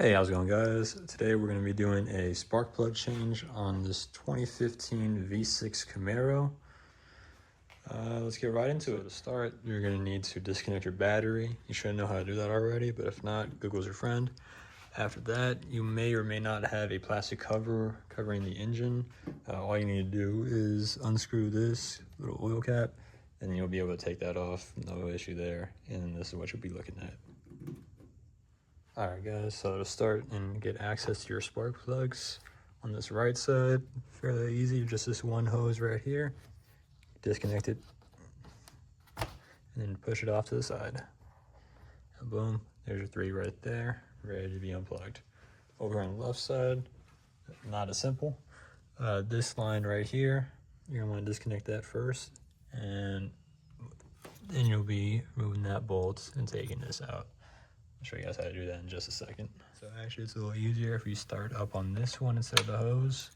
Hey, how's it going, guys? Today we're going to be doing a spark plug change on this 2015 V6 Camaro. Let's get right into it. To start, you're going to need to disconnect your battery. You should know how to do that already, but if not, Google's your friend. After that, you may or may not have a plastic cover covering the engine. All you need to do is unscrew this little oil cap, and you'll be able to take that off. No issue there. And this is what you'll be looking at. Alright guys, so to start and get access to your spark plugs, on this right side, fairly easy, just this one hose right here. Disconnect it, and then push it off to the side. And boom, there's your three right there, ready to be unplugged. Over on the left side, not as simple. This line right here, you're going to want to disconnect that first, and then you'll be moving that bolt and taking this out. I'll show you guys how to do that in just a second. So actually it's a little easier if you start up on this one instead of the hose,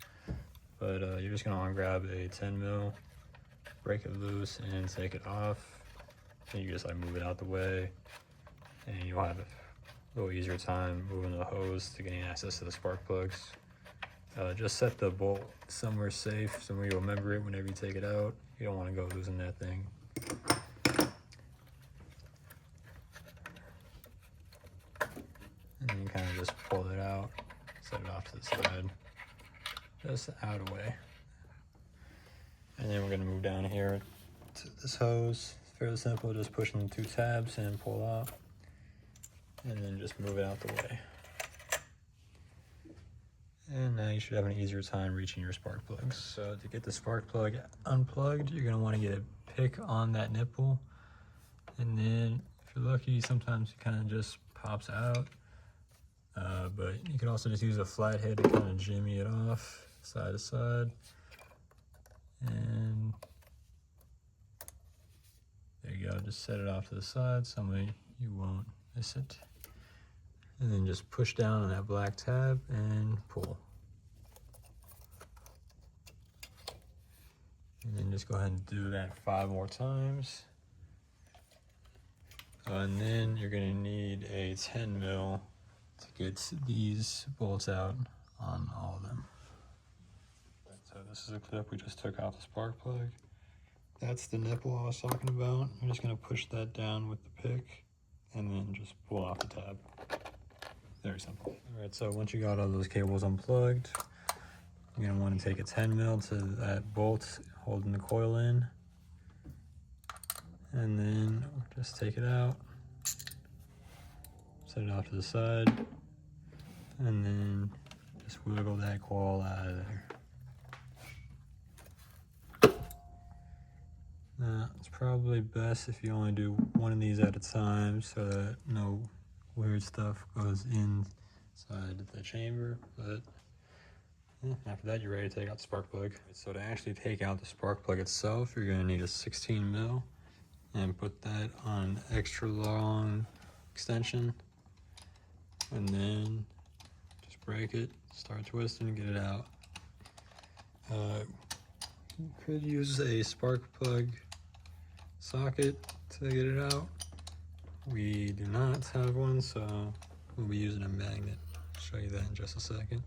but you're just gonna want to grab a 10 mil, break it loose and take it off. And you just like move it out the way, and you'll have a little easier time moving the hose to getting access to the spark plugs. Just set the bolt somewhere safe, somewhere you'll remember it whenever you take it out. You don't want to go losing that thing. And you kind of just pull it out, set it off to the side, just out of the way. And then we're going to move down here to this hose. It's fairly simple, just pushing the two tabs and pull out, and then just move it out the way. And now you should have an easier time reaching your spark plugs. So to get the spark plug unplugged, you're going to want to get a pick on that nipple, and then if you're lucky, sometimes it kind of just pops out. But you can also just use a flathead to kind of jimmy it off side to side. And there you go, just set it off to the side so you won't miss it. And then just push down on that black tab and pull. And then just go ahead and do that 5 more times. And then you're going to need a 10 mil to get these bolts out on all of them. So this is a clip we just took off the spark plug. That's the nipple I was talking about. I'm just going to push that down with the pick and then just pull off the tab. Very simple. Alright, so once you got all those cables unplugged, you're going to want to take a 10 mil to that bolt holding the coil in, and then just take it out, set it off to the side, and then just wiggle that coil out of there. Now, it's probably best if you only do one of these at a time so that no weird stuff goes inside the chamber, but after that you're ready to take out the spark plug. So to actually take out the spark plug itself, you're going to need a 16 mil and put that on an extra long extension, and then just break it, start twisting, get it out. You could use a spark plug socket to get it out. We do not have one, so we'll be using a magnet. I'll show you that in just a second.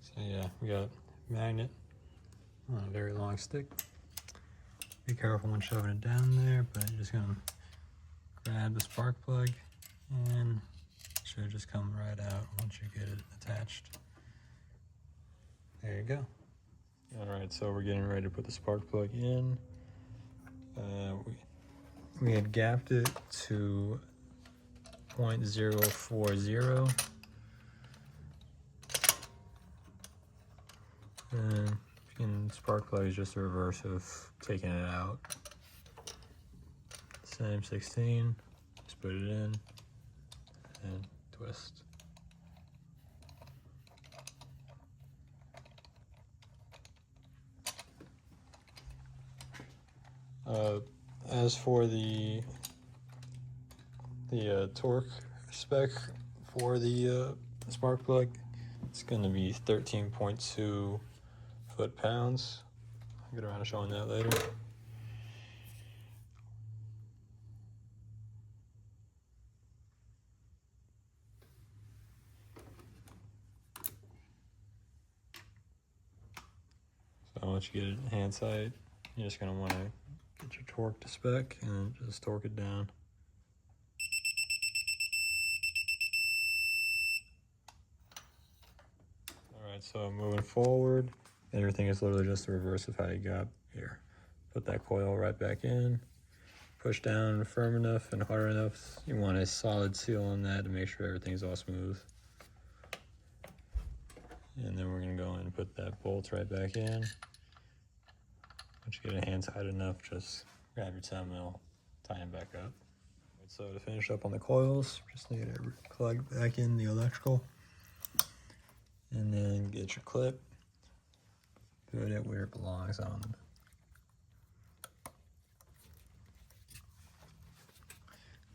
So yeah, we got a magnet on a very long stick. Be careful when shoving it down there, but you're just gonna grab the spark plug and it should just come right out once you get it attached. There you go. Alright, so we're getting ready to put the spark plug in. We had gapped it to 0.040. And spark plug is just the reverse of taking it out. Same 16, just put it in and twist. As for the torque spec for the spark plug, It's going to be 13.2 foot-pounds. I'll get around to showing that later. So once you get it hand tight, you're just going to want to get your torque to spec and just torque it down. Alright, so moving forward, everything is literally just the reverse of how you got here. Put that coil right back in, push down firm enough and hard enough. You want a solid seal on that to make sure everything's all smooth. And then we're going to go in and put that bolt right back in. Once you get a hand tight enough, just grab your 10mm, tie them back up. So to finish up on the coils, just need to plug back in the electrical. And then get your clip, put it where it belongs on.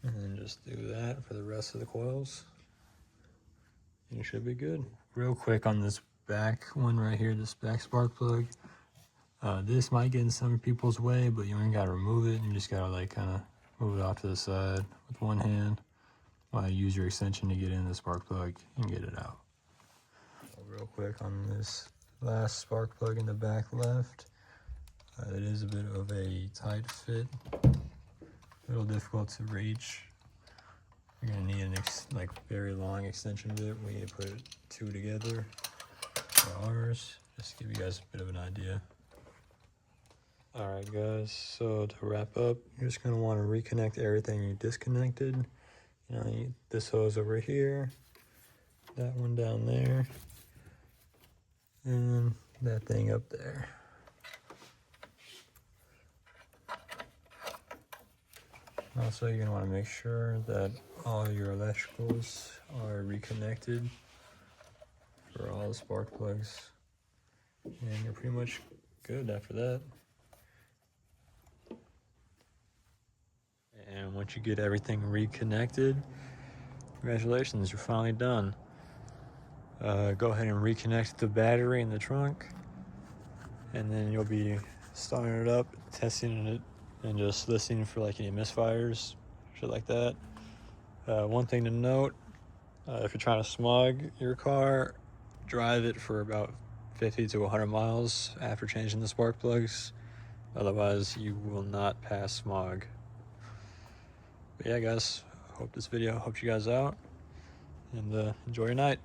And then just do that for the rest of the coils. You should be good. Real quick on this back one right here, this back spark plug. This might get in some people's way, but you ain't gotta remove it. You just gotta like kind of move it off to the side with one hand while you use your extension to get in the spark plug and get it out. Real quick on this last spark plug in the back left, it is a bit of a tight fit, a little difficult to reach. You're gonna need an like very long extension bit. We need to put two together for ours, just to give you guys a bit of an idea. Alright guys, so to wrap up, you're just gonna want to reconnect everything you disconnected. You know, this hose over here, that one down there, and that thing up there. Also, you're going to want to make sure that all your electricals are reconnected for all the spark plugs. And you're pretty much good after that. And once you get everything reconnected, congratulations, you're finally done. Go ahead and reconnect the battery in the trunk, and then you'll be starting it up, testing it, and just listening for like any misfires, shit like that. One thing to note, if you're trying to smog your car, drive it for about 50 to 100 miles after changing the spark plugs. Otherwise, you will not pass smog. But yeah, guys, hope this video helped you guys out, and enjoy your night.